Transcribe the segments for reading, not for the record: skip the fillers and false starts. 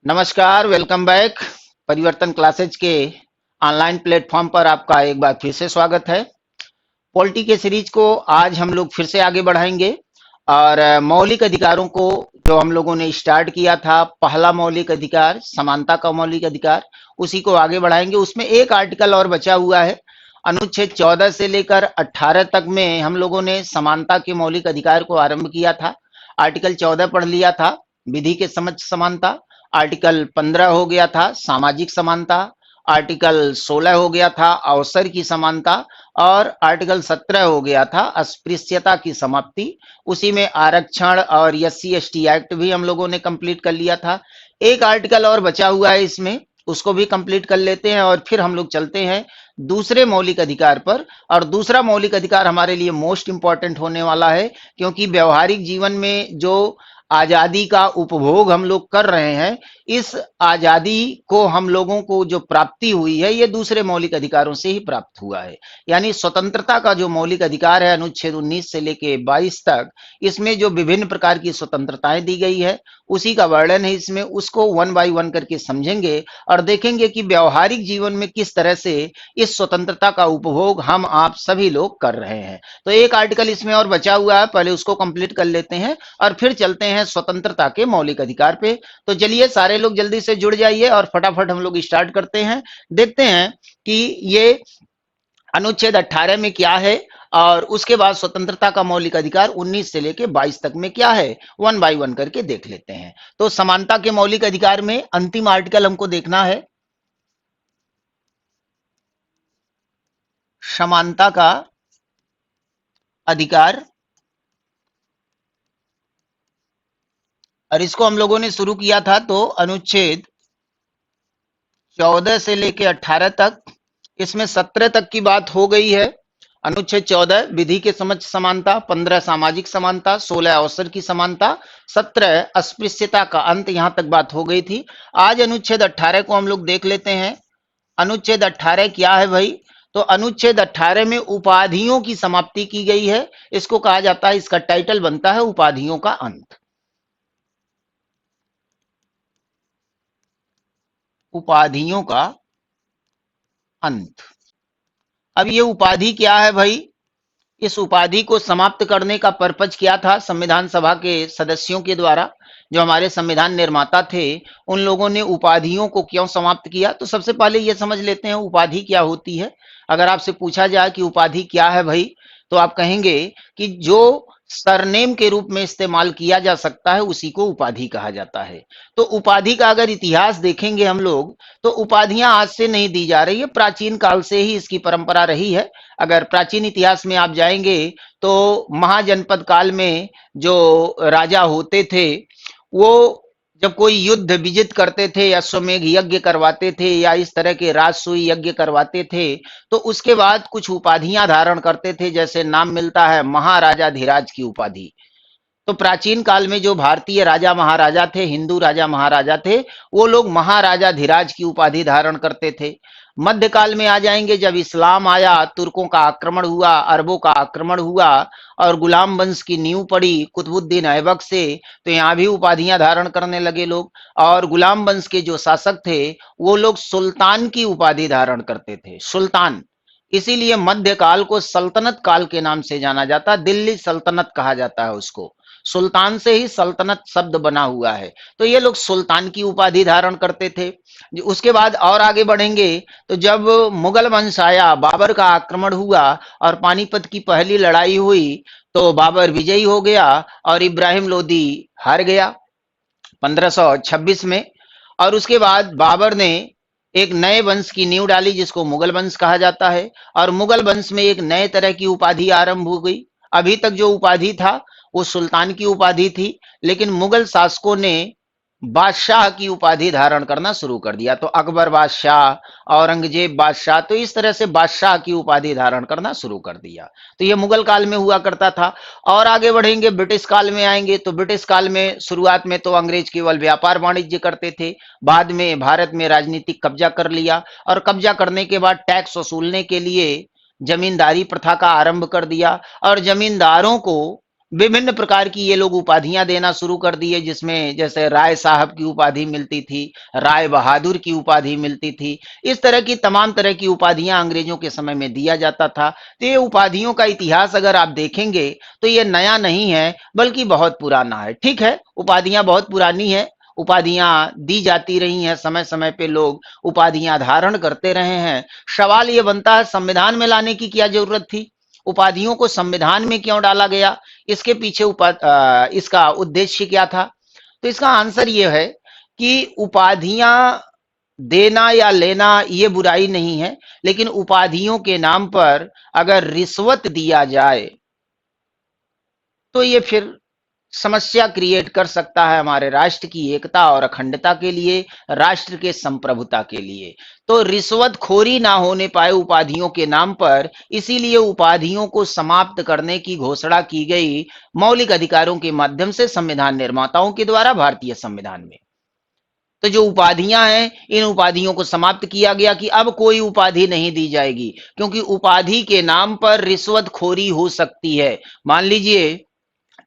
नमस्कार, welcome back. परिवर्तन classes के ऑनलाइन प्लेटफॉर्म पर आपका एक बार फिर से स्वागत है। पॉलिटी के सीरीज को आज हम लोग फिर से आगे बढ़ाएंगे और मौलिक अधिकारों को जो हम लोगों ने स्टार्ट किया था, पहला मौलिक अधिकार समानता का मौलिक अधिकार, उसी को आगे बढ़ाएंगे। उसमें एक आर्टिकल और बचा हुआ है। अनुच्छेद 14 से लेकर 18 तक में हम लोगों ने समानता के मौलिक अधिकार को आरंभ किया था। आर्टिकल 14 पढ़ लिया था, विधि के समक्ष समानता। आर्टिकल 15 हो गया था सामाजिक समानता। आर्टिकल 16 हो गया था अवसर की समानता। और आर्टिकल 17 हो गया था अस्पृश्यता की समाप्ति। उसी में आरक्षण और एससी एसटी एक्ट भी हम लोगों ने कंप्लीट कर लिया था। एक आर्टिकल और बचा हुआ है इसमें, उसको भी कंप्लीट कर लेते हैं और फिर हम लोग चलते हैं दूसरे मौलिक अधिकार पर। और दूसरा मौलिक अधिकार हमारे लिए मोस्ट इंपॉर्टेंट होने वाला है, क्योंकि व्यवहारिक जीवन में जो आजादी का उपभोग हम लोग कर रहे हैं, इस आजादी को हम लोगों को जो प्राप्ति हुई है ये दूसरे मौलिक अधिकारों से ही प्राप्त हुआ है। यानी स्वतंत्रता का जो मौलिक अधिकार है अनुच्छेद 19 से लेके 22 तक, इसमें जो विभिन्न प्रकार की स्वतंत्रताएं दी गई है उसी का वर्णन है इसमें। उसको वन बाय वन करके समझेंगे और देखेंगे कि व्यवहारिक जीवन में किस तरह से इस स्वतंत्रता का उपभोग हम आप सभी लोग कर रहे हैं। तो एक आर्टिकल इसमें और बचा हुआ है, पहले उसको कंप्लीट कर लेते हैं और फिर चलते हैं स्वतंत्रता के मौलिक अधिकार पे। तो चलिए सारे लोग जल्दी से जुड़ जाइए और फटाफट हम लोग स्टार्ट करते हैं। देखते हैं कि ये अनुच्छेद 18 में क्या है और उसके बाद स्वतंत्रता का मौलिक अधिकार 19 से लेके 22 तक में क्या है, वन बाय वन करके देख लेते हैं। तो समानता के मौलिक अधिकार में अंतिम आर्टिकल हमको देखना है, समानता का अधिकार। और इसको हम लोगों ने शुरू किया था तो अनुच्छेद 14 से लेके 18 तक, इसमें 17 तक की बात हो गई है। अनुच्छेद 14 विधि के समक्ष समानता, 15 सामाजिक समानता, 16 अवसर की समानता, 17 अस्पृश्यता का अंत, यहां तक बात हो गई थी। आज अनुच्छेद 18 को हम लोग देख लेते हैं। अनुच्छेद 18 क्या है भाई? तो अनुच्छेद 18 में उपाधियों की समाप्ति की गई है। इसको कहा जाता है, इसका टाइटल बनता है उपाधियों का अंत। उपाधियों का अंत। अब ये उपाधि क्या है भाई? इस उपाधि को समाप्त करने का पर्पज क्या था संविधान सभा के सदस्यों के द्वारा? जो हमारे संविधान निर्माता थे, उन लोगों ने उपाधियों को क्यों समाप्त किया? तो सबसे पहले ये समझ लेते हैं उपाधि क्या होती है। अगर आपसे पूछा जाए कि उपाधि क्या है भाई, तो आप कहेंगे कि जो सरनेम के रूप में इस्तेमाल किया जा सकता है उसी को उपाधि कहा जाता है। तो उपाधि का अगर इतिहास देखेंगे हम लोग, तो उपाधियां आज से नहीं दी जा रही है, प्राचीन काल से ही इसकी परंपरा रही है। अगर प्राचीन इतिहास में आप जाएंगे तो महाजनपद काल में जो राजा होते थे, वो जब कोई युद्ध विजित करते थे या अश्वमेध यज्ञ करवाते थे या इस तरह के राजसूय यज्ञ करवाते थे, तो उसके बाद कुछ उपाधियां धारण करते थे। जैसे नाम मिलता है महाराजाधिराज की उपाधि। तो प्राचीन काल में जो भारतीय राजा महाराजा थे, हिंदू राजा महाराजा थे, वो लोग महाराजाधिराज की उपाधि धारण करते थे। मध्यकाल में आ जाएंगे, जब इस्लाम आया, तुर्कों का आक्रमण हुआ, अरबों का आक्रमण हुआ और गुलाम वंश की नींव पड़ी कुतुबुद्दीन ऐबक से, तो यहाँ भी उपाधियां धारण करने लगे लोग। और गुलाम वंश के जो शासक थे, वो लोग सुल्तान की उपाधि धारण करते थे, सुल्तान। इसीलिए मध्यकाल को सल्तनत काल के नाम से जाना जाता है, दिल्ली सल्तनत कहा जाता है उसको। सुल्तान से ही सल्तनत शब्द बना हुआ है। तो ये लोग सुल्तान की उपाधि धारण करते थे। उसके बाद और आगे बढ़ेंगे तो जब मुगल वंश आया, बाबर का आक्रमण हुआ और पानीपत की पहली लड़ाई हुई, तो बाबर विजयी हो गया और इब्राहिम लोदी हार गया 1526 में। और उसके बाद बाबर ने एक नए वंश की नींव डाली जिसको मुगल वंश कहा जाता है। और मुगल वंश में एक नए तरह की उपाधि आरंभ हो गई। अभी तक जो उपाधि था वो सुल्तान की उपाधि थी, लेकिन मुगल शासकों ने बादशाह की उपाधि धारण करना शुरू कर दिया। तो अकबर बादशाह, औरंगजेब बादशाह, तो इस तरह से बादशाह की उपाधि धारण करना शुरू कर दिया। तो ये मुगल काल में हुआ करता था। और आगे बढ़ेंगे, ब्रिटिश काल में आएंगे तो ब्रिटिश काल में शुरुआत में तो अंग्रेज केवल व्यापार वाणिज्य करते थे। बाद में भारत में राजनीतिक कब्जा कर लिया और कब्जा करने के बाद टैक्स वसूलने के लिए जमींदारी प्रथा का आरंभ कर दिया। और जमींदारों को विभिन्न प्रकार की ये लोग उपाधियां देना शुरू कर दिए, जिसमें जैसे राय साहब की उपाधि मिलती थी, राय बहादुर की उपाधि मिलती थी। इस तरह की तमाम तरह की उपाधियां अंग्रेजों के समय में दिया जाता था। तो ये उपाधियों का इतिहास अगर आप देखेंगे तो ये नया नहीं है, बल्कि बहुत पुराना है। ठीक है, उपाधियां बहुत पुरानी है, उपाधियां दी जाती रही हैं, समय समय पे लोग उपाधियां धारण करते रहे हैं। सवाल ये बनता है, संविधान में लाने की क्या जरूरत थी? उपाधियों को संविधान में क्यों डाला गया? इसके पीछे इसका उद्देश्य क्या था? तो इसका आंसर ये है कि उपाधियां देना या लेना ये बुराई नहीं है, लेकिन उपाधियों के नाम पर अगर रिश्वत दिया जाए तो ये फिर समस्या क्रिएट कर सकता है हमारे राष्ट्र की एकता और अखंडता के लिए, राष्ट्र के संप्रभुता के लिए। तो रिश्वतखोरी ना होने पाए उपाधियों के नाम पर, इसीलिए उपाधियों को समाप्त करने की घोषणा की गई मौलिक अधिकारों के माध्यम से संविधान निर्माताओं के द्वारा भारतीय संविधान में। तो जो उपाधियां हैं, इन उपाधियों को समाप्त किया गया कि अब कोई उपाधि नहीं दी जाएगी, क्योंकि उपाधि के नाम पर रिश्वतखोरी हो सकती है। मान लीजिए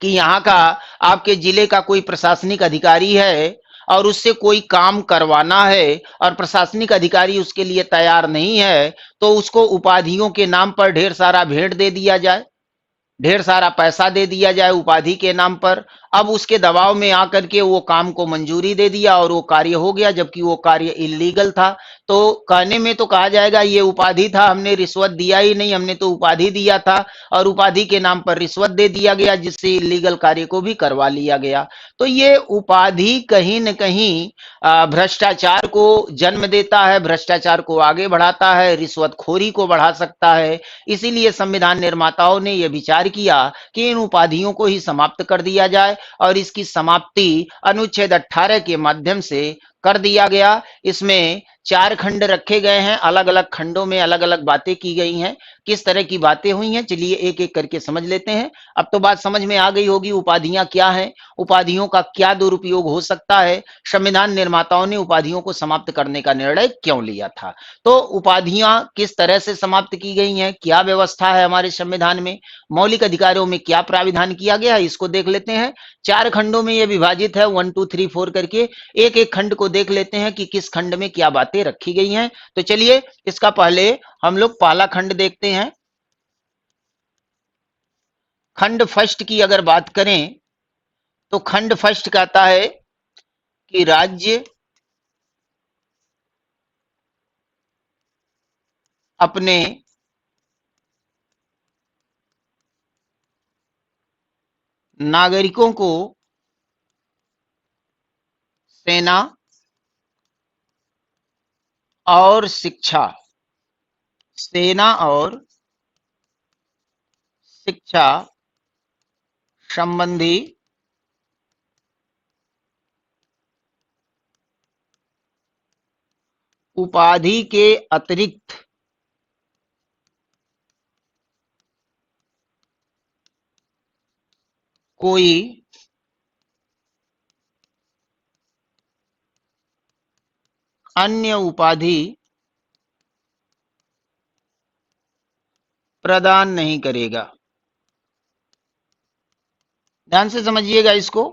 कि यहाँ का आपके जिले का कोई प्रशासनिक अधिकारी है और उससे कोई काम करवाना है और प्रशासनिक अधिकारी उसके लिए तैयार नहीं है, तो उसको उपाधियों के नाम पर ढेर सारा भेंट दे दिया जाए, ढेर सारा पैसा दे दिया जाए उपाधि के नाम पर। अब उसके दबाव में आकर के वो काम को मंजूरी दे दिया और वो कार्य हो गया, जबकि वो कार्य इलीगल था। तो कहने में तो कहा जाएगा ये उपाधि था, हमने रिश्वत दिया ही नहीं, हमने तो उपाधि दिया था और उपाधि के नाम पर रिश्वत दे दिया गया, जिससे इलीगल कार्य को भी करवा लिया गया। तो ये उपाधि कहीं न कहीं भ्रष्टाचार को जन्म देता है, भ्रष्टाचार को आगे बढ़ाता है, रिश्वतखोरी को बढ़ा सकता है। इसीलिए संविधान निर्माताओं ने यह विचार किया कि इन उपाधियों को ही समाप्त कर दिया जाए और इसकी समाप्ति अनुच्छेद 18 के माध्यम से कर दिया गया। इसमें 4 खंड रखे गए हैं, अलग-अलग खंडों में अलग-अलग बातें की गई हैं। किस तरह की बातें हुई हैं, चलिए एक-एक करके समझ लेते हैं। अब तो बात समझ में आ गई होगी उपाधियां क्या हैं, उपाधियों का क्या दुरुपयोग हो सकता है, संविधान निर्माताओं ने उपाधियों को समाप्त करने का निर्णय क्यों लिया था। तो उपाधियां किस तरह से समाप्त की गई हैं, क्या व्यवस्था है हमारे संविधान में, मौलिक अधिकारों में क्या प्राविधान किया गया है, इसको देख लेते हैं। 4 खंडों में यह विभाजित है, 1 2 3 4 करके। एक-एक खंड को देख लेते हैं कि किस खंड में क्या बातें रखी गई हैं। तो चलिए इसका पहले हम लोग पहला खंड देखते हैं। खंड फर्स्ट की अगर बात करें तो खंड फर्स्ट कहता है कि राज्य अपने नागरिकों को सेना और शिक्षा, सेना और शिक्षा संबंधी उपाधि के अतिरिक्त कोई अन्य उपाधि प्रदान नहीं करेगा। ध्यान से समझिएगा इसको।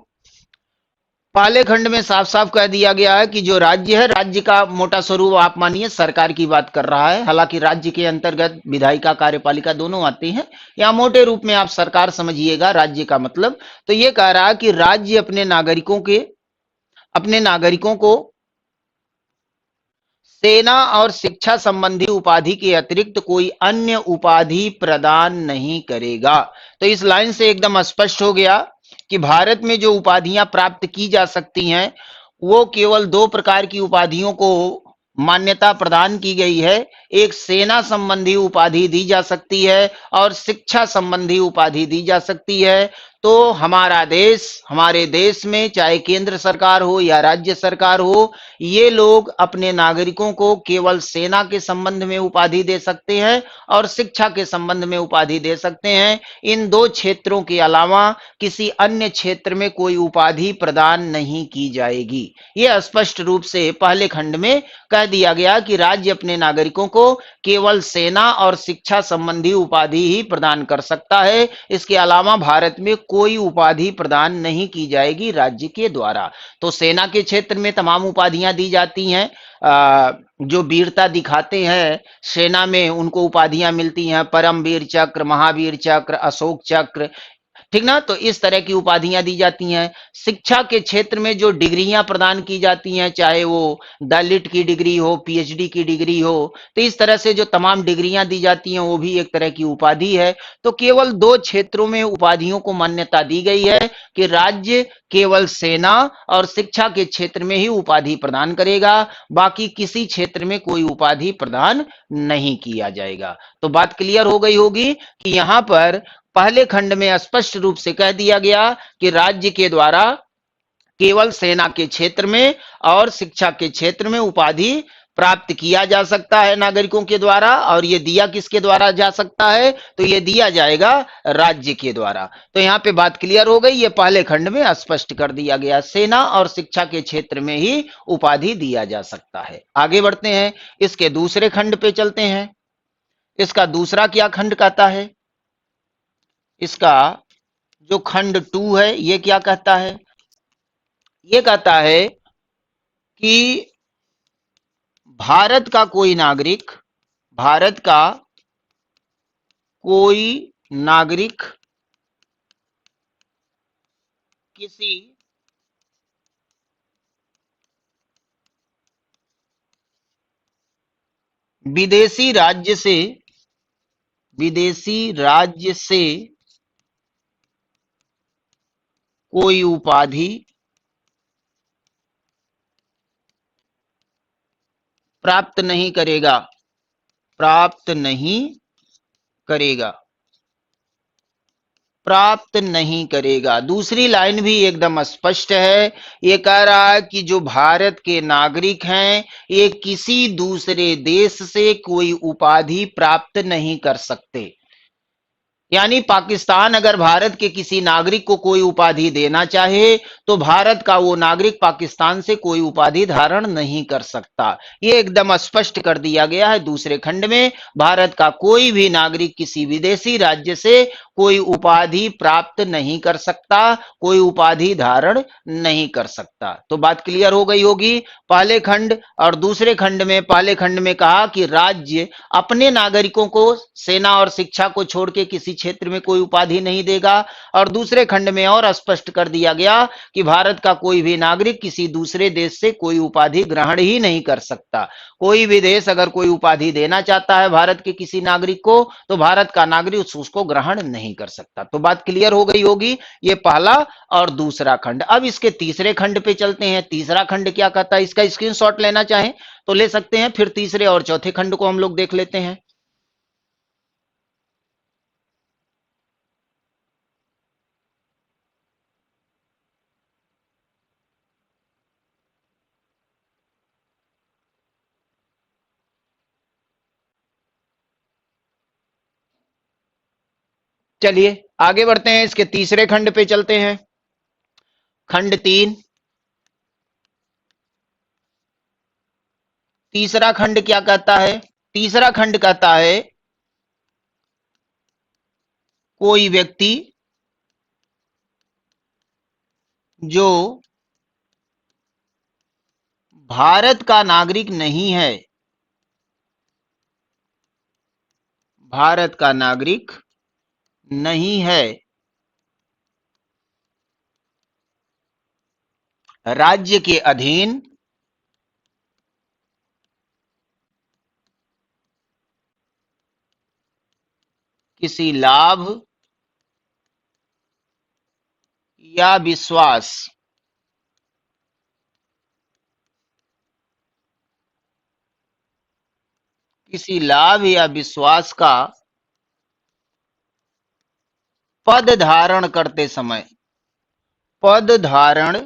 पहले खंड में साफ साफ कह दिया गया है कि जो राज्य है, राज्य का मोटा स्वरूप आप मानिए सरकार की बात कर रहा है, हालांकि राज्य के अंतर्गत विधायिका कार्यपालिका दोनों आती हैं, या मोटे रूप में आप सरकार समझिएगा राज्य का मतलब। तो ये कह रहा है कि राज्य अपने नागरिकों को सेना और शिक्षा संबंधी उपाधि के अतिरिक्त कोई अन्य उपाधि प्रदान नहीं करेगा। तो इस लाइन से एकदम स्पष्ट हो गया कि भारत में जो उपाधियां प्राप्त की जा सकती हैं, वो केवल 2 प्रकार की उपाधियों को मान्यता प्रदान की गई है। एक सेना संबंधी उपाधि दी जा सकती है और शिक्षा संबंधी उपाधि दी जा सकती है। तो हमारे देश में चाहे केंद्र सरकार हो या राज्य सरकार हो, ये लोग अपने नागरिकों को केवल सेना के संबंध में उपाधि दे सकते हैं और शिक्षा के संबंध में उपाधि दे सकते हैं। इन 2 क्षेत्रों के अलावा किसी अन्य क्षेत्र में कोई उपाधि प्रदान नहीं की जाएगी। यह स्पष्ट रूप से पहले खंड में कह दिया गया कि राज्य अपने नागरिकों को केवल सेना और शिक्षा संबंधी उपाधि ही प्रदान कर सकता है, इसके अलावा भारत में कोई उपाधि प्रदान नहीं की जाएगी राज्य के द्वारा। तो सेना के क्षेत्र में तमाम उपाधियां दी जाती हैं। जो वीरता दिखाते हैं सेना में उनको उपाधियां मिलती हैं, परम वीर चक्र, महावीर चक्र, अशोक चक्र, ठीक ना। तो इस तरह की उपाधियां दी जाती हैं। शिक्षा के क्षेत्र में जो डिग्रियां प्रदान की जाती हैं, चाहे वो द.लिट की डिग्री हो, पीएचडी की डिग्री हो, तो इस तरह से जो तमाम डिग्रियां दी जाती हैं वो भी एक तरह की उपाधि है। तो केवल दो क्षेत्रों में उपाधियों को मान्यता दी गई है कि राज्य केवल सेना और शिक्षा के क्षेत्र में ही उपाधि प्रदान करेगा, बाकी किसी क्षेत्र में कोई उपाधि प्रदान नहीं किया जाएगा। तो बात क्लियर हो गई होगी कि यहां पर पहले खंड में स्पष्ट रूप से कह दिया गया कि राज्य के द्वारा केवल सेना के क्षेत्र में और शिक्षा के क्षेत्र में उपाधि प्राप्त किया जा सकता है नागरिकों के द्वारा, और ये दिया किसके द्वारा जा सकता है, तो ये दिया जाएगा राज्य के द्वारा। तो यहां पे बात क्लियर हो गई, ये पहले खंड में स्पष्ट कर दिया गया, सेना और शिक्षा के क्षेत्र में ही उपाधि दिया जा सकता है। आगे बढ़ते हैं, इसके दूसरे खंड पे चलते हैं। इसका दूसरा क्या खंड कहता है, इसका जो खंड 2 है ये क्या कहता है, ये कहता है कि भारत का कोई नागरिक, भारत का कोई नागरिक किसी विदेशी राज्य से, विदेशी राज्य से कोई उपाधि प्राप्त नहीं करेगा, प्राप्त नहीं करेगा, प्राप्त नहीं करेगा। दूसरी लाइन भी एकदम स्पष्ट है, ये कह रहा है कि जो भारत के नागरिक हैं ये किसी दूसरे देश से कोई उपाधि प्राप्त नहीं कर सकते। यानी पाकिस्तान अगर भारत के किसी नागरिक को कोई उपाधि देना चाहे तो भारत का वो नागरिक पाकिस्तान से कोई उपाधि धारण नहीं कर सकता। ये एकदम स्पष्ट कर दिया गया है दूसरे खंड में, भारत का कोई भी नागरिक किसी विदेशी राज्य से कोई उपाधि प्राप्त नहीं कर सकता, कोई उपाधि धारण नहीं कर सकता। तो बात क्लियर हो गई होगी। पहले खंड और दूसरे खंड में, पहले खंड में कहा कि राज्य अपने नागरिकों को सेना और शिक्षा को छोड़ के किसी क्षेत्र में कोई उपाधि नहीं देगा, और दूसरे खंड में और स्पष्ट कर दिया गया कि भारत का कोई भी नागरिक किसी दूसरे देश से कोई उपाधि ग्रहण ही नहीं कर सकता। कोई भी देश अगर कोई उपाधि देना चाहता है भारत के किसी नागरिक को तो भारत का नागरिक उसको ग्रहण नहीं कर सकता। तो बात क्लियर हो गई होगी, ये पहला और दूसरा खंड। अब इसके तीसरे खंड पे चलते हैं। तीसरा खंड क्या कहता है, इसका स्क्रीनशॉट लेना चाहें तो ले सकते हैं, फिर तीसरे और चौथे खंड को हम लोग देख लेते हैं। चलिए आगे बढ़ते हैं, इसके तीसरे खंड पे चलते हैं। खंड 3, तीसरा खंड क्या कहता है, तीसरा खंड कहता है कोई व्यक्ति जो भारत का नागरिक नहीं है, भारत का नागरिक नहीं है, राज्य के अधीन किसी लाभ या विश्वास, किसी लाभ या विश्वास का पद धारण करते समय, पद धारण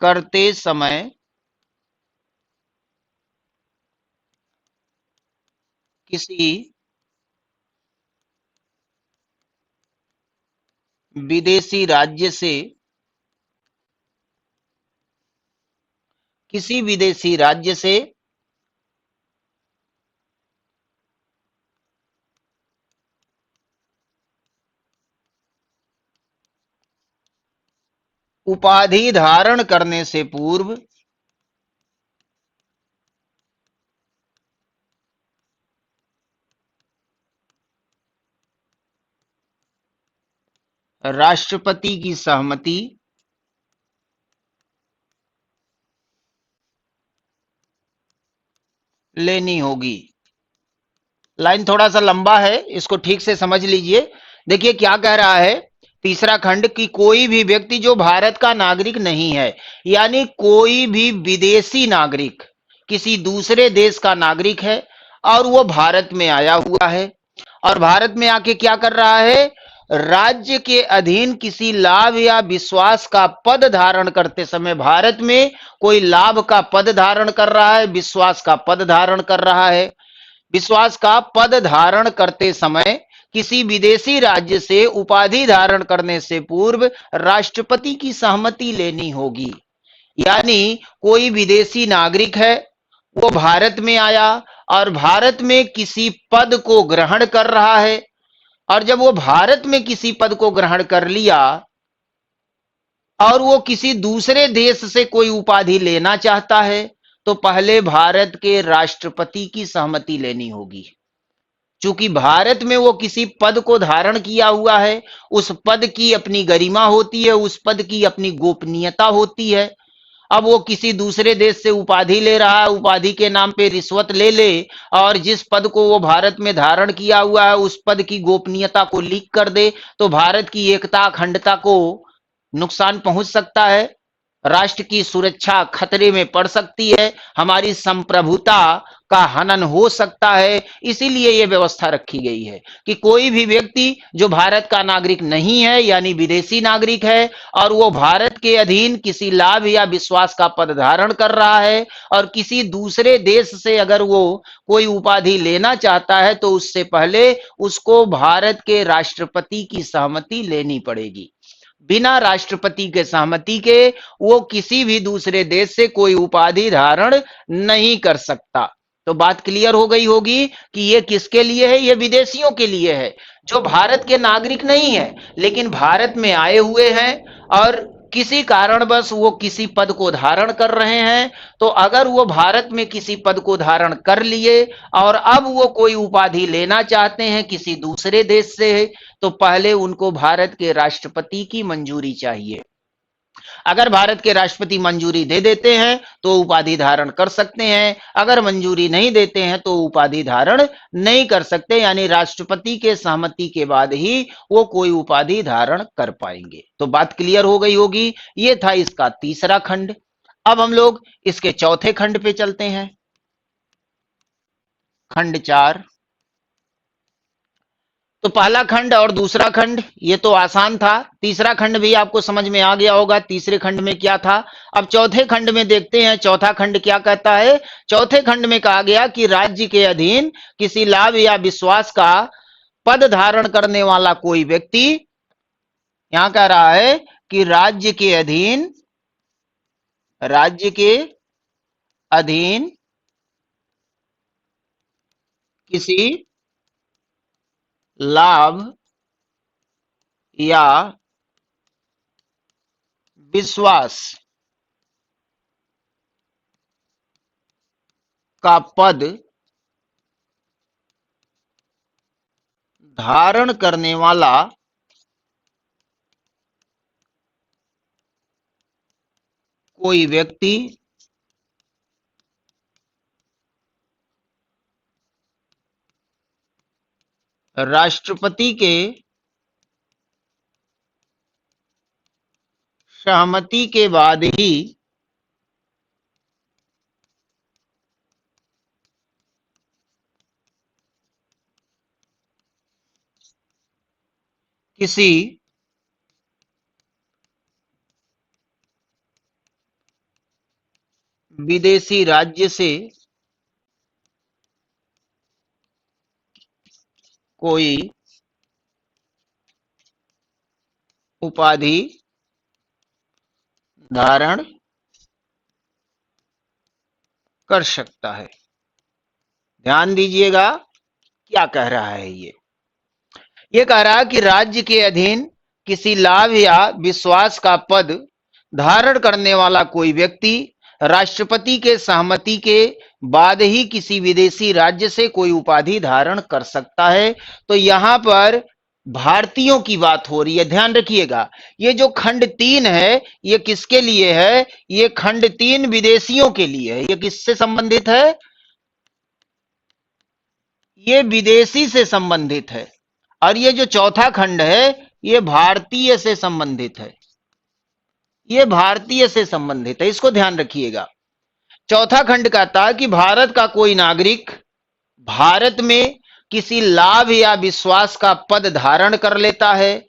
करते समय किसी विदेशी राज्य से, किसी विदेशी राज्य से उपाधि धारण करने से पूर्व राष्ट्रपति की सहमति लेनी होगी। लाइन थोड़ा सा लंबा है, इसको ठीक से समझ लीजिए। देखिए क्या कह रहा है तीसरा खंड कि कोई भी व्यक्ति जो भारत का नागरिक नहीं है, यानी कोई भी विदेशी नागरिक किसी दूसरे देश का नागरिक है और वो भारत में आया हुआ है और भारत में आके क्या कर रहा है, राज्य के अधीन किसी लाभ या विश्वास का पद धारण करते समय, भारत में कोई लाभ का पद धारण कर रहा है, विश्वास का पद धारण कर रहा है, विश्वास का पद धारण करते समय किसी विदेशी राज्य से उपाधि धारण करने से पूर्व राष्ट्रपति की सहमति लेनी होगी। यानी कोई विदेशी नागरिक है, वो भारत में आया और भारत में किसी पद को ग्रहण कर रहा है, और जब वो भारत में किसी पद को ग्रहण कर लिया और वो किसी दूसरे देश से कोई उपाधि लेना चाहता है, तो पहले भारत के राष्ट्रपति की सहमति लेनी होगी। चूंकि भारत में वो किसी पद को धारण किया हुआ है, उस पद की अपनी गरिमा होती है, उस पद की अपनी गोपनीयता होती है। अब वो किसी दूसरे देश से उपाधि ले रहा है, उपाधि के नाम पे रिश्वत ले ले और जिस पद को वो भारत में धारण किया हुआ है उस पद की गोपनीयता को लीक कर दे, तो भारत की एकता अखंडता को नुकसान पहुंच सकता है, राष्ट्र की सुरक्षा खतरे में पड़ सकती है, हमारी संप्रभुता का हनन हो सकता है। इसीलिए यह व्यवस्था रखी गई है कि कोई भी व्यक्ति जो भारत का नागरिक नहीं है, यानी विदेशी नागरिक है, और वो भारत के अधीन किसी लाभ या विश्वास का पद धारण कर रहा है और किसी दूसरे देश से अगर वो कोई उपाधि लेना चाहता है, तो उससे पहले उसको भारत के राष्ट्रपति की सहमति लेनी पड़ेगी। बिना राष्ट्रपति के सहमति के वो किसी भी दूसरे देश से कोई उपाधि धारण नहीं कर सकता। तो बात क्लियर हो गई होगी कि ये किसके लिए है, ये विदेशियों के लिए है जो भारत के नागरिक नहीं है लेकिन भारत में आए हुए हैं और किसी कारणवश वो किसी पद को धारण कर रहे हैं। तो अगर वो भारत में किसी पद को धारण कर लिए और अब वो कोई उपाधि लेना चाहते हैं किसी दूसरे देश से, तो पहले उनको भारत के राष्ट्रपति की मंजूरी चाहिए। अगर भारत के राष्ट्रपति मंजूरी दे देते हैं तो उपाधि धारण कर सकते हैं, अगर मंजूरी नहीं देते हैं तो उपाधि धारण नहीं कर सकते, यानी राष्ट्रपति के सहमति के बाद ही वो कोई उपाधि धारण कर पाएंगे। तो बात क्लियर हो गई होगी। ये था इसका तीसरा खंड। अब हम लोग इसके चौथे खंड पे चलते हैं, खंड 4। तो पहला खंड और दूसरा खंड ये तो आसान था, तीसरा खंड भी आपको समझ में आ गया होगा तीसरे खंड में क्या था। अब चौथे खंड में देखते हैं चौथा खंड क्या कहता है। चौथे खंड में कहा गया कि राज्य के अधीन किसी लाभ या विश्वास का पद धारण करने वाला कोई व्यक्ति, यहां कह रहा है कि राज्य के अधीन किसी लाभ या विश्वास का पद धारण करने वाला कोई व्यक्ति राष्ट्रपति के सहमति के बाद ही किसी विदेशी राज्य से कोई उपाधि धारण कर सकता है। ध्यान दीजिएगा क्या कह रहा है ये कह रहा है कि राज्य के अधीन किसी लाभ या विश्वास का पद धारण करने वाला कोई व्यक्ति राष्ट्रपति के सहमति के बाद ही किसी विदेशी राज्य से कोई उपाधि धारण कर सकता है। तो यहां पर भारतीयों की बात हो रही है, ध्यान रखिएगा। ये जो खंड 3 है ये किसके लिए है? ये खंड 3 विदेशियों के लिए है। ये किससे संबंधित है? ये विदेशी से संबंधित है। और ये जो चौथा खंड है ये भारतीय से संबंधित है। ये भारतीय से संबंधित है, इसको ध्यान रखिएगा। चौथा खंड कहता है कि भारत का कोई नागरिक भारत में किसी लाभ या विश्वास का पद धारण कर लेता है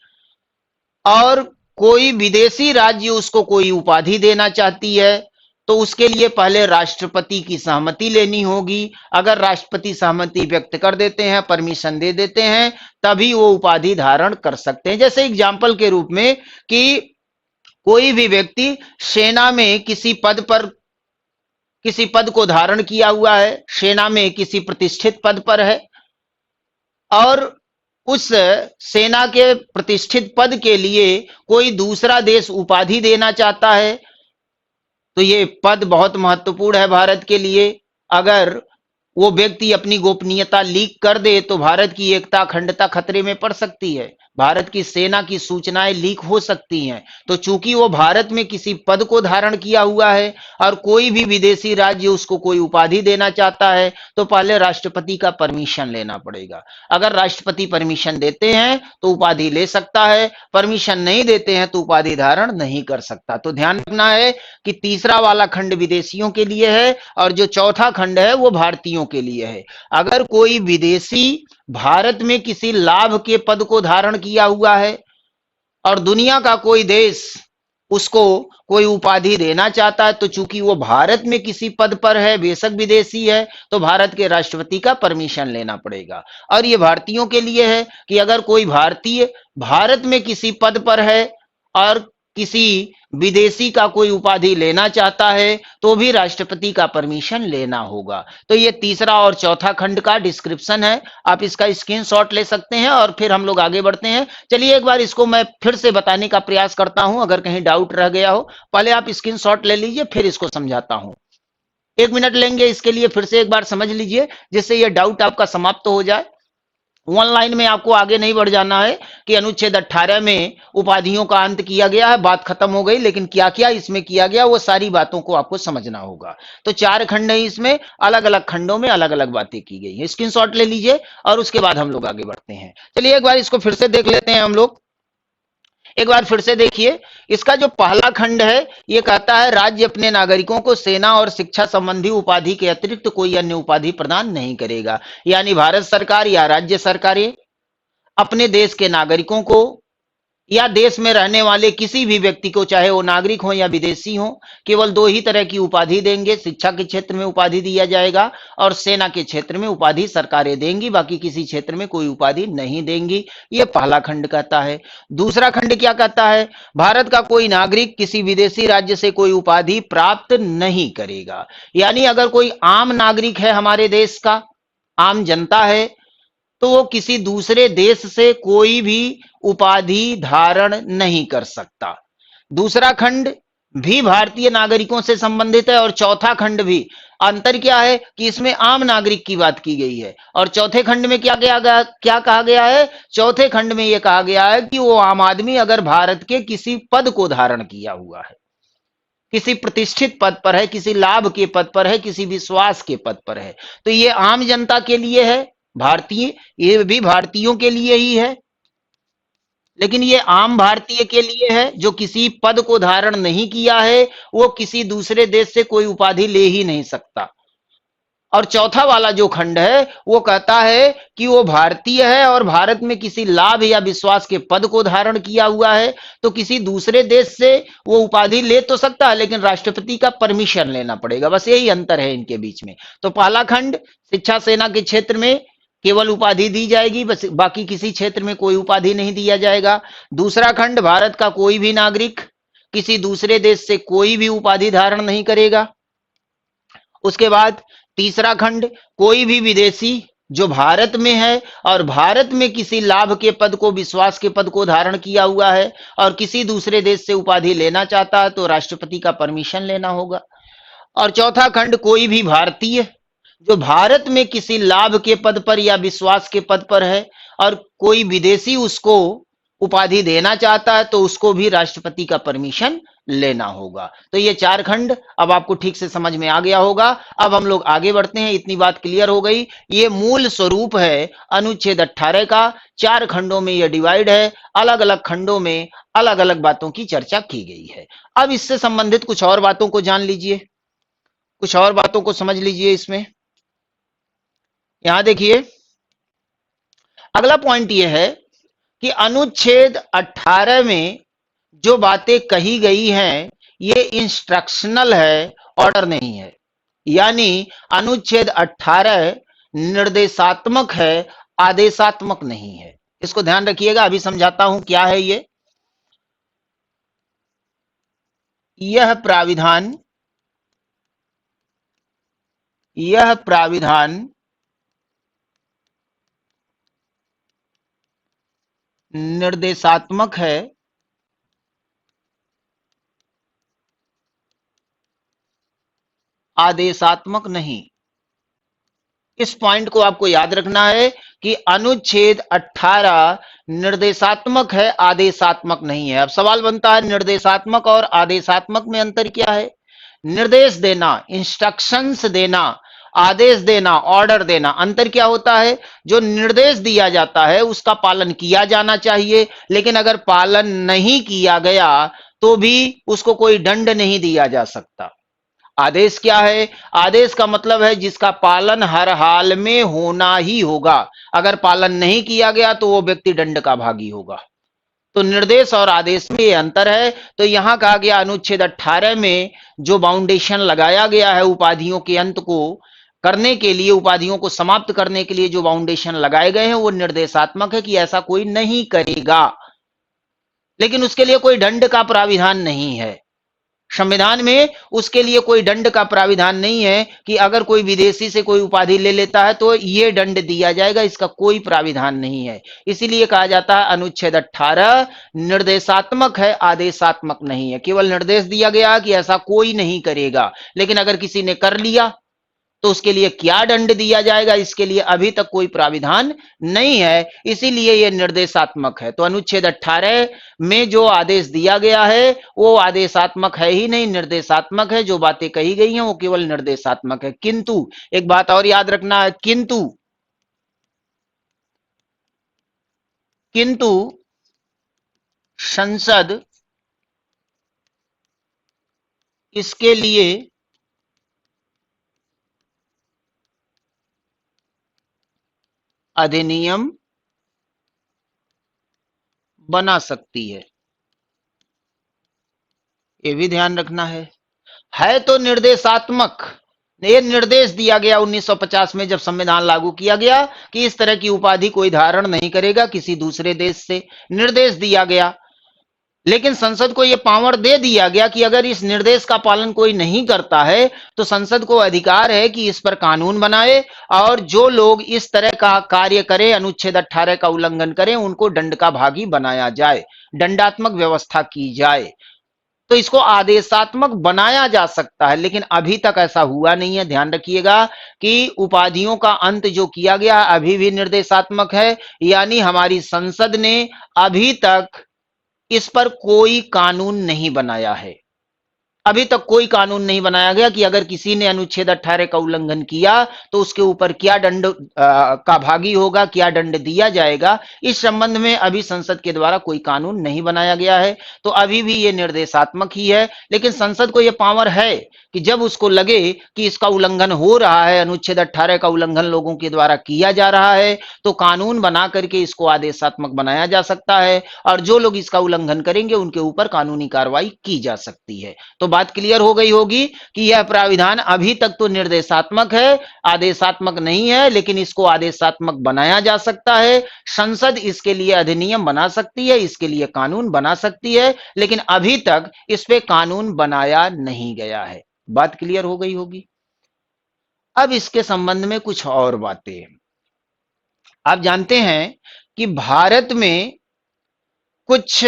और कोई विदेशी राज्य उसको कोई उपाधि देना चाहती है तो उसके लिए पहले राष्ट्रपति की सहमति लेनी होगी। अगर राष्ट्रपति सहमति व्यक्त कर देते हैं, परमिशन दे देते हैं, तभी वो उपाधि धारण कर सकते हैं। जैसे एग्जाम्पल के रूप में कि कोई भी व्यक्ति सेना में किसी पद को धारण किया हुआ है, सेना में किसी प्रतिष्ठित पद पर है और उस सेना के प्रतिष्ठित पद के लिए कोई दूसरा देश उपाधि देना चाहता है तो ये पद बहुत महत्वपूर्ण है भारत के लिए। अगर वो व्यक्ति अपनी गोपनीयता लीक कर दे तो भारत की एकता अखंडता खतरे में पड़ सकती है, भारत की सेना की सूचनाएं लीक हो सकती हैं। तो चूंकि वो भारत में किसी पद को धारण किया हुआ है और कोई भी विदेशी राज्य उसको कोई उपाधि देना चाहता है तो पहले राष्ट्रपति का परमिशन लेना पड़ेगा। अगर राष्ट्रपति परमिशन देते हैं तो उपाधि ले सकता है, परमिशन नहीं देते हैं तो उपाधि धारण नहीं कर सकता। तो ध्यान रखना है कि तीसरा वाला खंड विदेशियों के लिए है और जो चौथा खंड है वो भारतीयों के लिए है। अगर कोई विदेशी भारत में किसी लाभ के पद को धारण किया हुआ है और दुनिया का कोई देश उसको कोई उपाधि देना चाहता है तो चूंकि वो भारत में किसी पद पर है, बेशक विदेशी है, तो भारत के राष्ट्रपति का परमिशन लेना पड़ेगा। और ये भारतीयों के लिए है कि अगर कोई भारतीय भारत में किसी पद पर है और किसी विदेशी का कोई उपाधि लेना चाहता है तो भी राष्ट्रपति का परमिशन लेना होगा। तो ये तीसरा और चौथा खंड का डिस्क्रिप्शन है, आप इसका स्क्रीनशॉट ले सकते हैं और फिर हम लोग आगे बढ़ते हैं। चलिए एक बार इसको मैं फिर से बताने का प्रयास करता हूं, अगर कहीं डाउट रह गया हो। पहले आप स्क्रीनशॉट ले लीजिए फिर इसको समझाता हूं। 1 मिनट लेंगे इसके लिए, फिर से एक बार समझ लीजिए जिससे ये डाउट आपका समाप्त हो जाए। वन लाइन में आपको आगे नहीं बढ़ जाना है कि अनुच्छेद 18 में उपाधियों का अंत किया गया है, बात खत्म हो गई, लेकिन क्या क्या इसमें किया गया वो सारी बातों को आपको समझना होगा। तो 4 खंड है, इसमें अलग अलग खंडों में अलग अलग बातें की गई है। स्क्रीनशॉट ले लीजिए और उसके बाद हम लोग आगे बढ़ते हैं। चलिए एक बार इसको फिर से देख लेते हैं हम लोग। एक बार फिर से देखिए, इसका जो पहला खंड है ये कहता है राज्य अपने नागरिकों को सेना और शिक्षा संबंधी उपाधि के अतिरिक्त कोई अन्य उपाधि प्रदान नहीं करेगा। यानी भारत सरकार या राज्य सरकारें अपने देश के नागरिकों को या देश में रहने वाले किसी भी व्यक्ति को, चाहे वो नागरिक हो या विदेशी हो, केवल 2 ही तरह की उपाधि देंगे। शिक्षा के क्षेत्र में उपाधि दिया जाएगा और सेना के क्षेत्र में उपाधि सरकारें देंगी, बाकी किसी क्षेत्र में कोई उपाधि नहीं देंगी। ये पहला खंड कहता है। दूसरा खंड क्या कहता है? भारत का कोई नागरिक किसी विदेशी राज्य से कोई उपाधि प्राप्त नहीं करेगा। यानी अगर कोई आम नागरिक है, हमारे देश का आम जनता है, तो वो किसी दूसरे देश से कोई भी उपाधि धारण नहीं कर सकता। दूसरा खंड भी भारतीय नागरिकों से संबंधित है और चौथा खंड भी। अंतर क्या है कि इसमें आम नागरिक की बात की गई है और चौथे खंड में क्या कहा गया है? चौथे खंड में यह कहा गया है कि वो आम आदमी अगर भारत के किसी पद को धारण किया हुआ है, किसी प्रतिष्ठित पद पर है, किसी लाभ के पद पर है, किसी विश्वास के पद पर है, तो ये आम जनता के लिए है, भारतीय, ये भी भारतीयों के लिए ही है। लेकिन ये आम भारतीय के लिए है जो किसी पद को धारण नहीं किया है, वो किसी दूसरे देश से कोई उपाधि ले ही नहीं सकता। और चौथा वाला जो खंड है वो कहता है कि वो भारतीय है और भारत में किसी लाभ या विश्वास के पद को धारण किया हुआ है, तो किसी दूसरे देश से वो उपाधि ले तो सकता है लेकिन राष्ट्रपति का परमिशन लेना पड़ेगा। बस यही अंतर है इनके बीच में। तो पहला खंड शिक्षा सेना के क्षेत्र में केवल उपाधि दी जाएगी, बस बाकी किसी क्षेत्र में कोई उपाधि नहीं दिया जाएगा। दूसरा खंड भारत का कोई भी नागरिक किसी दूसरे देश से कोई भी उपाधि धारण नहीं करेगा। उसके बाद तीसरा खंड कोई भी विदेशी जो भारत में है और भारत में किसी लाभ के पद को, विश्वास के पद को धारण किया हुआ है और किसी दूसरे देश से उपाधि लेना चाहता है तो राष्ट्रपति का परमिशन लेना होगा। और चौथा खंड, कोई भी भारतीय जो भारत में किसी लाभ के पद पर या विश्वास के पद पर है और कोई विदेशी उसको उपाधि देना चाहता है तो उसको भी राष्ट्रपति का परमिशन लेना होगा। तो ये चार खंड अब आपको ठीक से समझ में आ गया होगा। अब हम लोग आगे बढ़ते हैं, इतनी बात क्लियर हो गई। ये मूल स्वरूप है अनुच्छेद 18 का। चार खंडों में ये डिवाइड है, अलग अलग खंडों में अलग अलग बातों की चर्चा की गई है। अब इससे संबंधित कुछ और बातों को जान लीजिए, कुछ और बातों को समझ लीजिए। इसमें यहां देखिए, अगला पॉइंट यह है कि अनुच्छेद 18 में जो बातें कही गई हैं ये इंस्ट्रक्शनल है, ऑर्डर नहीं है। यानी अनुच्छेद 18 निर्देशात्मक है, आदेशात्मक नहीं है। इसको ध्यान रखिएगा, अभी समझाता हूं क्या है ये। यह प्राविधान निर्देशात्मक है, आदेशात्मक नहीं। इस पॉइंट को आपको याद रखना है कि अनुच्छेद 18 निर्देशात्मक है, आदेशात्मक नहीं है। अब सवाल बनता है, निर्देशात्मक और आदेशात्मक में अंतर क्या है? निर्देश देना, इंस्ट्रक्शंस देना, आदेश देना, ऑर्डर देना, अंतर क्या होता है? जो निर्देश दिया जाता है उसका पालन किया जाना चाहिए, लेकिन अगर पालन नहीं किया गया तो भी उसको कोई दंड नहीं दिया जा सकता। आदेश क्या है? आदेश का मतलब है जिसका पालन हर हाल में होना ही होगा। अगर पालन नहीं किया गया तो वो व्यक्ति दंड का भागी होगा। तो निर्देश और आदेश में ये अंतर है। तो यहां कहा गया अनुच्छेद 18 में जो बाउंडेशन लगाया गया है उपाधियों के अंत को करने के लिए, उपाधियों को समाप्त करने के लिए जो बाउंडेशन लगाए गए हैं वो निर्देशात्मक है कि ऐसा कोई नहीं करेगा, लेकिन उसके लिए कोई दंड का प्राविधान नहीं है। संविधान में उसके लिए कोई दंड का प्राविधान नहीं है कि अगर कोई विदेशी से कोई उपाधि ले लेता है तो ये दंड दिया जाएगा, इसका कोई प्राविधान नहीं है। इसीलिए कहा जाता है अनुच्छेद 18 निर्देशात्मक है, आदेशात्मक नहीं है। केवल निर्देश दिया गया कि ऐसा कोई नहीं करेगा, लेकिन अगर किसी ने कर लिया तो उसके लिए क्या दंड दिया जाएगा, इसके लिए अभी तक कोई प्राविधान नहीं है, इसीलिए यह निर्देशात्मक है। तो अनुच्छेद 18 में जो आदेश दिया गया है वो आदेशात्मक है ही नहीं, निर्देशात्मक है। जो बातें कही गई हैं वो केवल निर्देशात्मक है। किंतु एक बात और याद रखना है, किंतु संसद इसके लिए अधिनियम बना सकती ये भी ध्यान रखना है तो निर्देशात्मक। ये निर्देश दिया गया 1950 में जब संविधान लागू किया गया कि इस तरह की उपाधि कोई धारण नहीं करेगा किसी दूसरे देश से, निर्देश दिया गया। लेकिन संसद को यह पावर दे दिया गया कि अगर इस निर्देश का पालन कोई नहीं करता है तो संसद को अधिकार है कि इस पर कानून बनाए और जो लोग इस तरह का कार्य करें, अनुच्छेद 18 का उल्लंघन करें, उनको दंड का भागी बनाया जाए, दंडात्मक व्यवस्था की जाए। तो इसको आदेशात्मक बनाया जा सकता है, लेकिन अभी तक ऐसा हुआ नहीं है। ध्यान रखिएगा कि उपाधियों का अंत जो किया गया अभी भी निर्देशात्मक है, यानी हमारी संसद ने अभी तक इस पर कोई कानून नहीं बनाया है। अभी तक कोई कानून नहीं बनाया गया कि अगर किसी ने अनुच्छेद 18 का उल्लंघन किया तो उसके ऊपर क्या दंड का भागी होगा, क्या दंड दिया जाएगा, इस संबंध में अभी संसद के द्वारा कोई कानून नहीं बनाया गया है। तो अभी भी ये निर्देशात्मक ही है। लेकिन संसद को यह पावर है कि जब उसको लगे कि इसका उल्लंघन हो रहा है, अनुच्छेद 18 का उल्लंघन लोगों के द्वारा किया जा रहा है, तो कानून बना करके इसको आदेशात्मक बनाया जा सकता है और जो लोग इसका उल्लंघन करेंगे उनके ऊपर कानूनी कार्रवाई की जा सकती है। तो बात क्लियर हो गई होगी कि यह प्राविधान अभी तक तो निर्देशात्मक है, आदेशात्मक नहीं है, लेकिन इसको आदेशात्मक बनाया जा सकता है। संसद इसके लिए अधिनियम बना सकती है, इसके लिए कानून बना सकती है, लेकिन अभी तक इस पे कानून बनाया नहीं गया है। बात क्लियर हो गई होगी। अब इसके संबंध में कुछ और बातें। आप जानते हैं कि भारत में कुछ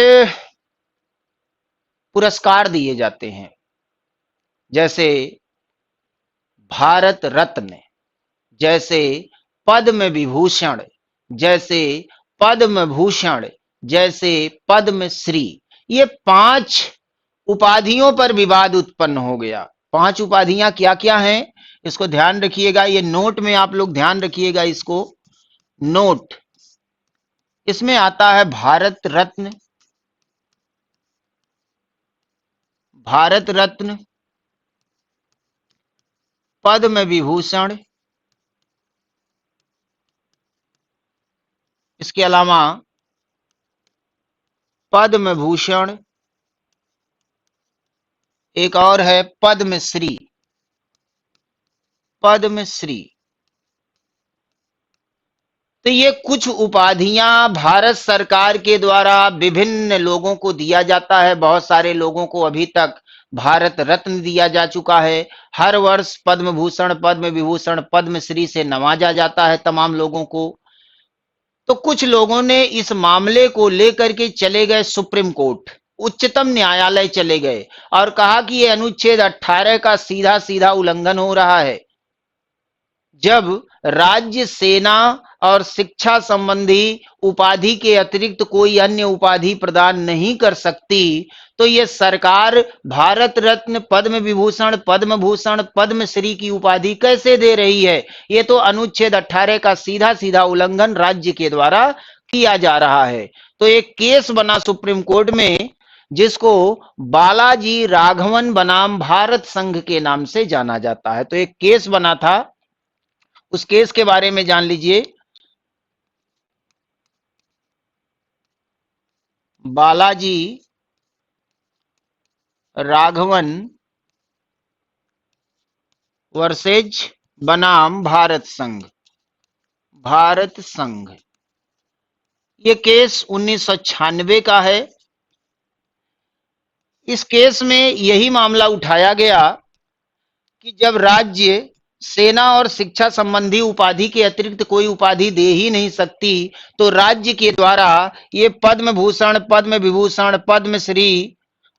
पुरस्कार दिए जाते हैं, जैसे भारत रत्न, जैसे पद्म विभूषण, जैसे पद्म भूषण, जैसे पद्म श्री। ये 5 उपाधियों पर विवाद उत्पन्न हो गया। 5 उपाधियां क्या-क्या हैं? इसको ध्यान रखिएगा, ये नोट में आप लोग ध्यान रखिएगा इसको। नोट, इसमें आता है भारत रत्न, भारत रत्न, पद्म विभूषण, इसके अलावा पद्म भूषण, एक और है पद्मश्री, पद्मश्री। तो ये कुछ उपाधियां भारत सरकार के द्वारा विभिन्न लोगों को दिया जाता है। बहुत सारे लोगों को अभी तक भारत रत्न दिया जा चुका है। हर वर्ष पद्म भूषण, पद्म विभूषण, पद्मश्री से नवाजा जाता है तमाम लोगों को। तो कुछ लोगों ने इस मामले को लेकर के चले गए सुप्रीम कोर्ट, उच्चतम न्यायालय चले गए और कहा कि ये अनुच्छेद 18 का सीधा सीधा उल्लंघन हो रहा है। जब राज्य सेना और शिक्षा संबंधी उपाधि के अतिरिक्त कोई अन्य उपाधि प्रदान नहीं कर सकती, तो ये सरकार भारत रत्न, पद्म विभूषण, पद्म भूषण, पद्मश्री की उपाधि कैसे दे रही है? ये तो अनुच्छेद 18 का सीधा सीधा उल्लंघन राज्य के द्वारा किया जा रहा है। तो एक केस बना सुप्रीम कोर्ट में, जिसको बालाजी राघवन बनाम भारत संघ के नाम से जाना जाता है। तो एक केस बना था, उस केस के बारे में जान लीजिए। बालाजी राघवन वर्सेज बनाम भारत संघ, भारत संघ। ये केस 1996 का है। इस केस में यही मामला उठाया गया कि जब राज्य सेना और शिक्षा संबंधी उपाधि के अतिरिक्त कोई उपाधि दे ही नहीं सकती, तो राज्य के द्वारा ये पद्म भूषण, पद्म विभूषण, पद्मश्री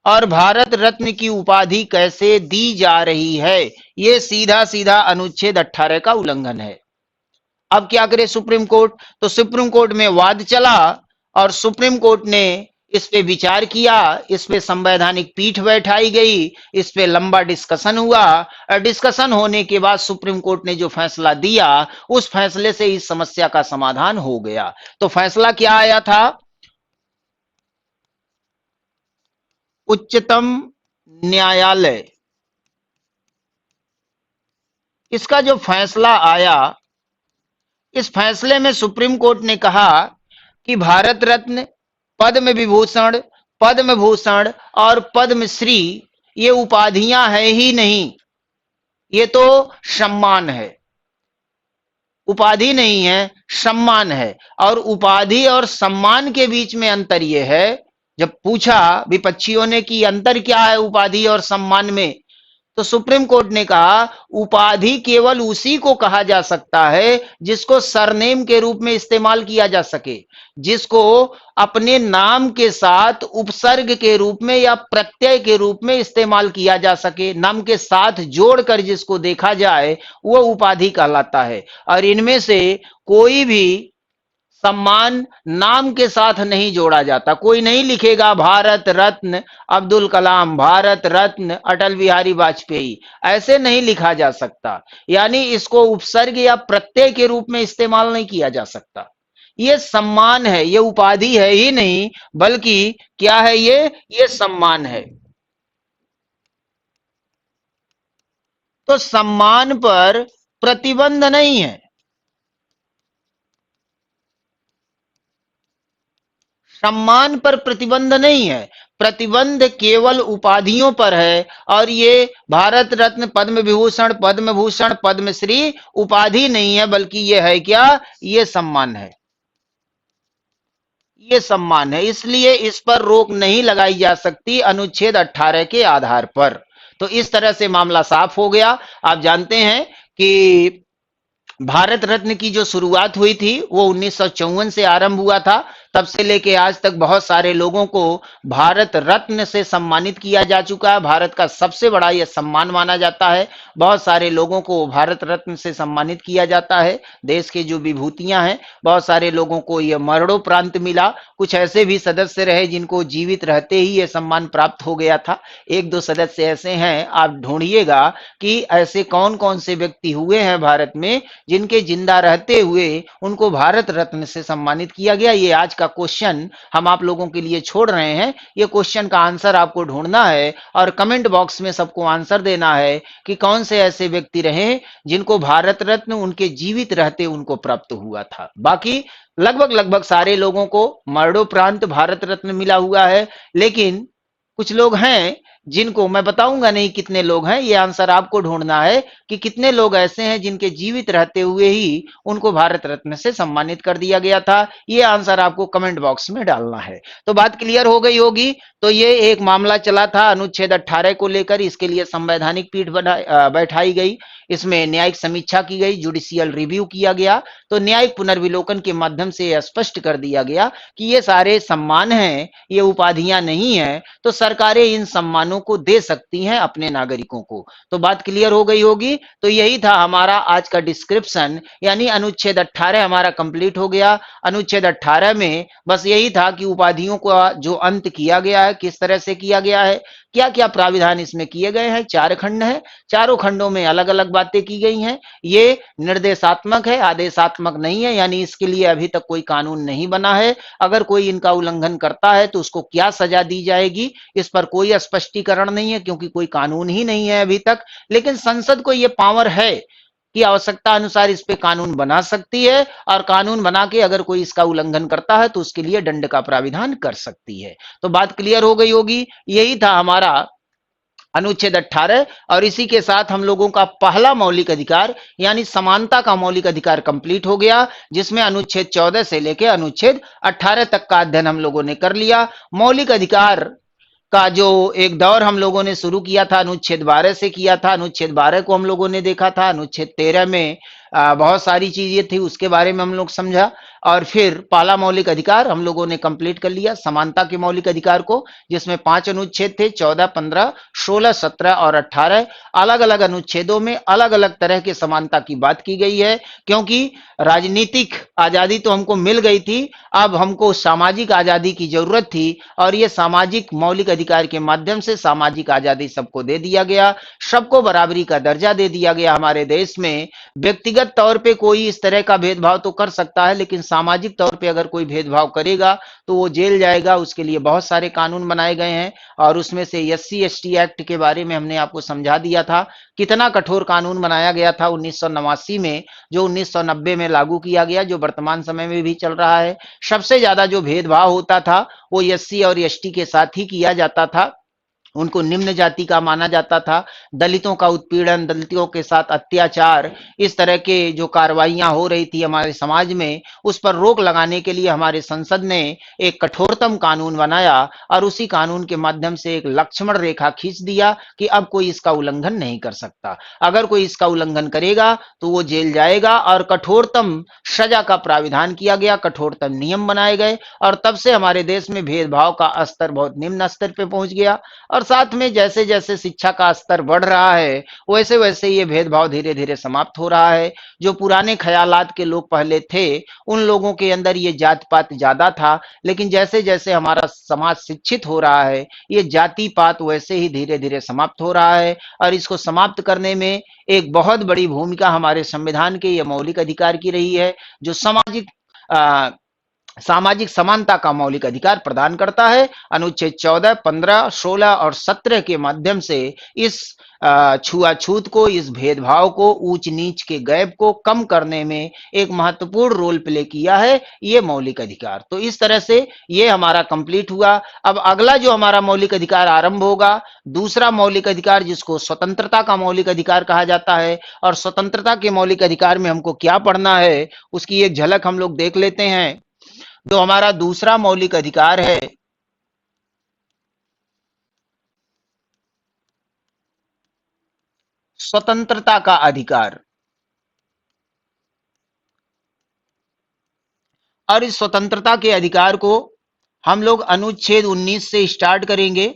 और भारत रत्न की उपाधि कैसे दी जा रही है? ये सीधा सीधा अनुच्छेद 18 का उल्लंघन है। अब क्या करे सुप्रीम कोर्ट? तो सुप्रीम कोर्ट में वाद चला और सुप्रीम कोर्ट ने इस पे विचार किया, इस पे संवैधानिक पीठ बैठाई गई, इस पे लंबा डिस्कशन हुआ और डिस्कशन होने के बाद सुप्रीम कोर्ट ने जो फैसला दिया, उस फैसले से इस समस्या का समाधान हो गया। तो फैसला क्या आया था? उच्चतम न्यायालय, इसका जो फैसला आया, इस फैसले में सुप्रीम कोर्ट ने कहा कि भारत रत्न, पद्म विभूषण, पद्म भूषण और पद्मश्री ये उपाधियां है ही नहीं, ये तो सम्मान है। उपाधि नहीं है, सम्मान है। और उपाधि और सम्मान के बीच में अंतर यह है, जब पूछा विपक्षियों ने कि अंतर क्या है उपाधि और सम्मान में, तो सुप्रीम कोर्ट ने कहा उपाधि केवल उसी को कहा जा सकता है जिसको सरनेम के रूप में इस्तेमाल किया जा सके, जिसको अपने नाम के साथ उपसर्ग के रूप में या प्रत्यय के रूप में इस्तेमाल किया जा सके, नाम के साथ जोड़कर जिसको देखा जाए, वो उपाधि कहलाता है। और इनमें से कोई भी सम्मान नाम के साथ नहीं जोड़ा जाता। कोई नहीं लिखेगा भारत रत्न अब्दुल कलाम, भारत रत्न अटल बिहारी वाजपेयी, ऐसे नहीं लिखा जा सकता। यानी इसको उपसर्ग या प्रत्यय के रूप में इस्तेमाल नहीं किया जा सकता। ये सम्मान है, ये उपाधि है ही नहीं, बल्कि क्या है ये सम्मान है। तो सम्मान पर प्रतिबंध नहीं है, सम्मान पर प्रतिबंध नहीं है, प्रतिबंध केवल उपाधियों पर है। और ये भारत रत्न, पद्म विभूषण, पद्म भूषण, पद्मश्री उपाधि नहीं है, बल्कि ये है क्या? ये सम्मान है, ये सम्मान है। इसलिए इस पर रोक नहीं लगाई जा सकती अनुच्छेद 18 के आधार पर। तो इस तरह से मामला साफ हो गया। आप जानते हैं कि भारत रत्न की जो शुरुआत हुई थी वो 1954 से आरंभ हुआ था। तब से लेके आज तक बहुत सारे लोगों को भारत रत्न से सम्मानित किया जा चुका है। भारत का सबसे बड़ा यह सम्मान माना जाता है। बहुत सारे लोगों को भारत रत्न से सम्मानित किया जाता है। देश के जो विभूतियां हैं, बहुत सारे लोगों को यह मरणोपरांत मिला। कुछ ऐसे भी सदस्य रहे जिनको जीवित रहते ही यह सम्मान प्राप्त हो गया था। एक दो सदस्य ऐसे हैं, आप ढूंढिएगा कि ऐसे कौन कौन से व्यक्ति हुए हैं भारत में जिनके जिंदा रहते हुए उनको भारत रत्न से सम्मानित किया गया। ये आज का क्वेश्चन हम आप लोगों के लिए छोड़ रहे हैं। ये क्वेश्चन का आंसर आपको ढूंढना है और कमेंट बॉक्स में सबको आंसर देना है कि कौन से ऐसे व्यक्ति रहे जिनको भारत रत्न उनके जीवित रहते उनको प्राप्त हुआ था। बाकी लगभग लगभग सारे लोगों को मरणोपरांत भारत रत्न मिला हुआ है, लेकिन कुछ लोग हैं जिनको मैं बताऊंगा नहीं कितने लोग हैं। ये आंसर आपको ढूंढना है कि कितने लोग ऐसे हैं जिनके जीवित रहते हुए ही उनको भारत रत्न से सम्मानित कर दिया गया था। ये आंसर आपको कमेंट बॉक्स में डालना है। तो बात क्लियर हो गई होगी। तो ये एक मामला चला था अनुच्छेद 18 को लेकर। इसके लिए संवैधानिक पीठ बैठाई गई। इसमें न्यायिक समीक्षा की गई, जुडिशियल रिव्यू किया गया। तो न्यायिक पुनर्विलोकन के माध्यम से यह स्पष्ट कर दिया गया कि ये सारे सम्मान हैं, ये उपाधियां नहीं है। तो सरकारें इन सम्मानों को दे सकती हैं अपने नागरिकों को। तो बात क्लियर हो गई होगी। तो यही था हमारा आज का डिस्क्रिप्शन, यानी अनुच्छेद 18 हमारा कंप्लीट हो गया। अनुच्छेद 18 में बस यही था कि उपाधियों का जो अंत किया गया है किस तरह से किया गया है, क्या क्या प्राविधान इसमें किए गए हैं। 4 खंड है, चारों खंडों में अलग अलग बातें की गई हैं। ये निर्देशात्मक है, आदेशात्मक नहीं है, यानी इसके लिए अभी तक कोई कानून नहीं बना है। अगर कोई इनका उल्लंघन करता है तो उसको क्या सजा दी जाएगी, इस पर कोई स्पष्टीकरण नहीं है, क्योंकि कोई कानून ही नहीं है अभी तक। लेकिन संसद को यह पावर है कि आवश्यकता अनुसार इस पे कानून बना सकती है, और कानून बना के अगर कोई इसका उल्लंघन करता है तो उसके लिए दंड का प्राविधान कर सकती है। तो बात क्लियर हो गई होगी। यही था हमारा अनुच्छेद 18। और इसी के साथ हम लोगों का पहला मौलिक अधिकार यानी समानता का मौलिक अधिकार कंप्लीट हो गया, जिसमें अनुच्छेद 14 से लेकर अनुच्छेद 18 तक का अध्ययन हम लोगों ने कर लिया। मौलिक अधिकार का जो एक दौर हम लोगों ने शुरू किया था अनुच्छेद 12 से किया था। अनुच्छेद 12 को हम लोगों ने देखा था। अनुच्छेद 13 में बहुत सारी चीजें थी, उसके बारे में हम लोग समझा। और फिर पहला मौलिक अधिकार हम लोगों ने कंप्लीट कर लिया, समानता के मौलिक अधिकार को, जिसमें 5 अनुच्छेद थे, 14, 15, 16, 17 और 18। अलग अलग अनुच्छेदों में अलग अलग तरह के समानता की बात की गई है, क्योंकि राजनीतिक आजादी तो हमको मिल गई थी, अब हमको सामाजिक आजादी की जरूरत थी। और ये सामाजिक मौलिक अधिकार के माध्यम से सामाजिक आजादी सबको दे दिया गया, सबको बराबरी का दर्जा दे दिया गया हमारे देश में। व्यक्तिगत तौर पे कोई इस तरह का भेदभाव तो कर सकता है, लेकिन सामाजिक तौर पे अगर कोई भेदभाव करेगा तो वो जेल जाएगा। उसके लिए बहुत सारे कानून बनाए गए हैं, और उसमें से एससी एसटी एक्ट के बारे में हमने आपको समझा दिया था। कितना कठोर कानून बनाया गया था 1989 में, जो 1990 में लागू किया गया, जो वर्तमान समय में भी चल रहा है। सबसे ज्यादा जो भेदभाव होता था वो एससी और एसटी के साथ ही किया जाता था। उनको निम्न जाति का माना जाता था। दलितों का उत्पीड़न, दलितों के साथ अत्याचार, इस तरह के जो कार्रवाइयां हो रही थी हमारे समाज में, उस पर रोक लगाने के लिए हमारे संसद ने एक कठोरतम कानून बनाया, और उसी कानून के माध्यम से एक लक्ष्मण रेखा खींच दिया कि अब कोई इसका उल्लंघन नहीं कर सकता। अगर कोई इसका उल्लंघन करेगा तो वो जेल जाएगा, और कठोरतम सजा का प्राविधान किया गया, कठोरतम नियम बनाए गए। और तब से हमारे देश में भेदभाव का स्तर बहुत निम्न स्तर पे पहुंच गया। और साथ में जैसे जैसे शिक्षा का स्तर बढ़ रहा है, वैसे वैसे ये भेदभाव धीरे धीरे समाप्त हो रहा है। जो पुराने ख्यालात के लोग पहले थे, उन लोगों के अंदर ये जात पात ज्यादा था, लेकिन जैसे जैसे हमारा समाज शिक्षित हो रहा है, ये जाति पात वैसे ही धीरे धीरे समाप्त हो रहा है। और इसको समाप्त करने में एक बहुत बड़ी भूमिका हमारे संविधान के ये मौलिक अधिकार की रही है, जो सामाजिक समानता का मौलिक अधिकार प्रदान करता है। अनुच्छेद 14, 15, 16 और 17 के माध्यम से इस छुआछूत को, इस भेदभाव को, ऊंच नीच के गैप को कम करने में एक महत्वपूर्ण रोल प्ले किया है ये मौलिक अधिकार। तो इस तरह से ये हमारा कंप्लीट हुआ। अब अगला जो हमारा मौलिक अधिकार आरंभ होगा, दूसरा मौलिक अधिकार, जिसको स्वतंत्रता का मौलिक अधिकार कहा जाता है। और स्वतंत्रता के मौलिक अधिकार में हमको क्या पढ़ना है, उसकी एक झलक हम लोग देख लेते हैं। जो हमारा दूसरा मौलिक अधिकार है, स्वतंत्रता का अधिकार। और इस स्वतंत्रता के अधिकार को हम लोग अनुच्छेद 19 से स्टार्ट करेंगे,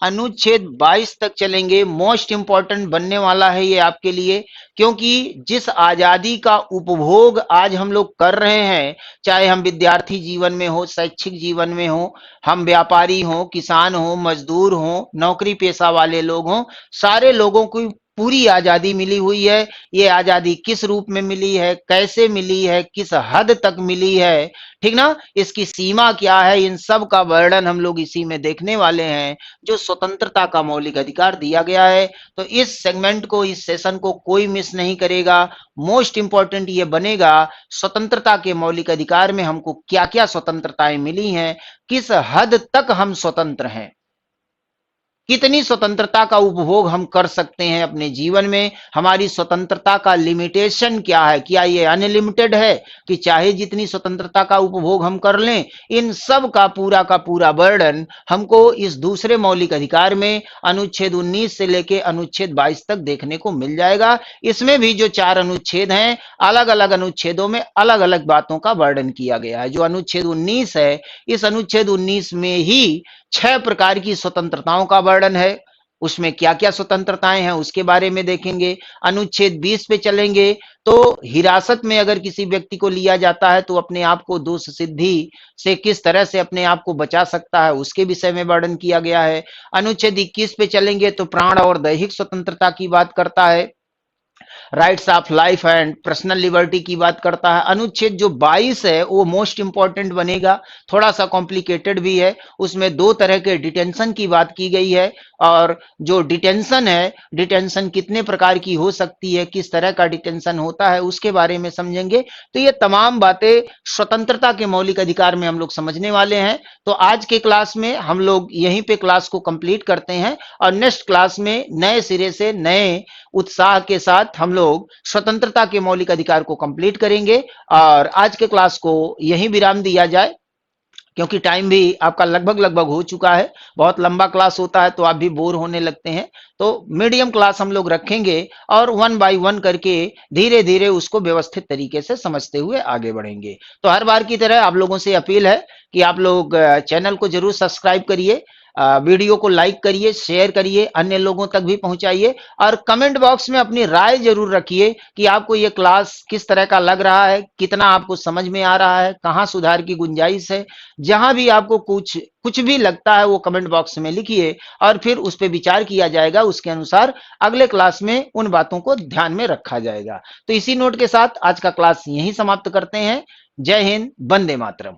अनुच्छेद 22 तक चलेंगे। मोस्ट इंपॉर्टेंट बनने वाला है ये आपके लिए, क्योंकि जिस आजादी का उपभोग आज हम लोग कर रहे हैं, चाहे हम विद्यार्थी जीवन में हो, शैक्षिक जीवन में हो, हम व्यापारी हो, किसान हो, मजदूर हो, नौकरी पेशा वाले लोग हों, सारे लोगों को पूरी आजादी मिली हुई है। ये आजादी किस रूप में मिली है, कैसे मिली है, किस हद तक मिली है, ठीक ना, इसकी सीमा क्या है, इन सब का वर्णन हम लोग इसी में देखने वाले हैं, जो स्वतंत्रता का मौलिक अधिकार दिया गया है। तो इस सेगमेंट को, इस सेशन को कोई मिस नहीं करेगा। मोस्ट इंपॉर्टेंट ये बनेगा, स्वतंत्रता के मौलिक अधिकार में हमको क्या क्या स्वतंत्रताएं मिली हैं, किस हद तक हम स्वतंत्र हैं, कितनी स्वतंत्रता का उपभोग हम कर सकते हैं अपने जीवन में, हमारी स्वतंत्रता का लिमिटेशन क्या है, क्या ये अनलिमिटेड है कि चाहे जितनी स्वतंत्रता का उपभोग हम कर लें। इन सब का पूरा वर्णन हमको इस दूसरे मौलिक अधिकार में अनुच्छेद 19 से लेके अनुच्छेद 22 तक देखने को मिल जाएगा। इसमें भी जो 4 अनुच्छेद हैं, अलग अलग अनुच्छेदों में अलग अलग बातों का वर्णन किया गया है। जो अनुच्छेद 19 है, इस अनुच्छेद 19 में ही 6 प्रकार की स्वतंत्रताओं का वर्णन है। उसमें क्या क्या स्वतंत्रताएं हैं उसके बारे में देखेंगे। अनुच्छेद 20 पे चलेंगे तो हिरासत में अगर किसी व्यक्ति को लिया जाता है तो अपने आप को दोष सिद्धि से किस तरह से अपने आप को बचा सकता है, उसके विषय में वर्णन किया गया है। अनुच्छेद 21 पे चलेंगे तो प्राण और दैहिक स्वतंत्रता की बात करता है, rights of life and personal liberty की बात करता है। अनुच्छेद जो 22 है वो मोस्ट इंपॉर्टेंट बनेगा, थोड़ा सा कॉम्प्लिकेटेड भी है। उसमें 2 तरह के डिटेंशन की बात की गई है, और जो डिटेंशन है, डिटेंशन कितने प्रकार की हो सकती है, किस तरह का डिटेंशन होता है, उसके बारे में समझेंगे। तो ये तमाम बातें स्वतंत्रता के मौलिक अधिकार में हम लोग समझने वाले हैं। तो आज के क्लास में हम लोग यहीं पे क्लास को कंप्लीट करते हैं, और नेक्स्ट क्लास में नए सिरे से, नए उत्साह के साथ हम लोग स्वतंत्रता के मौलिक अधिकार को कंप्लीट करेंगे। और आज के क्लास को यहीं विराम दिया जाए, क्योंकि टाइम भी आपका लगभग लगभग हो चुका है। बहुत लंबा क्लास होता है तो आप भी बोर होने लगते हैं, तो मीडियम क्लास हम लोग रखेंगे और 1 बाय 1 करके धीरे धीरे उसको व्यवस्थित तरीके से समझते हुए आगे बढ़ेंगे। तो हर बार की तरह आप लोगों से अपील है कि आप लोग चैनल को जरूर सब्सक्राइब करिए, वीडियो को लाइक करिए, शेयर करिए, अन्य लोगों तक भी पहुंचाइए, और कमेंट बॉक्स में अपनी राय जरूर रखिए कि आपको ये क्लास किस तरह का लग रहा है, कितना आपको समझ में आ रहा है, कहां सुधार की गुंजाइश है। जहां भी आपको कुछ कुछ भी लगता है वो कमेंट बॉक्स में लिखिए, और फिर उस पर विचार किया जाएगा, उसके अनुसार अगले क्लास में उन बातों को ध्यान में रखा जाएगा। तो इसी नोट के साथ आज का क्लास यहीं समाप्त करते हैं। जय हिंद, वंदे मातरम।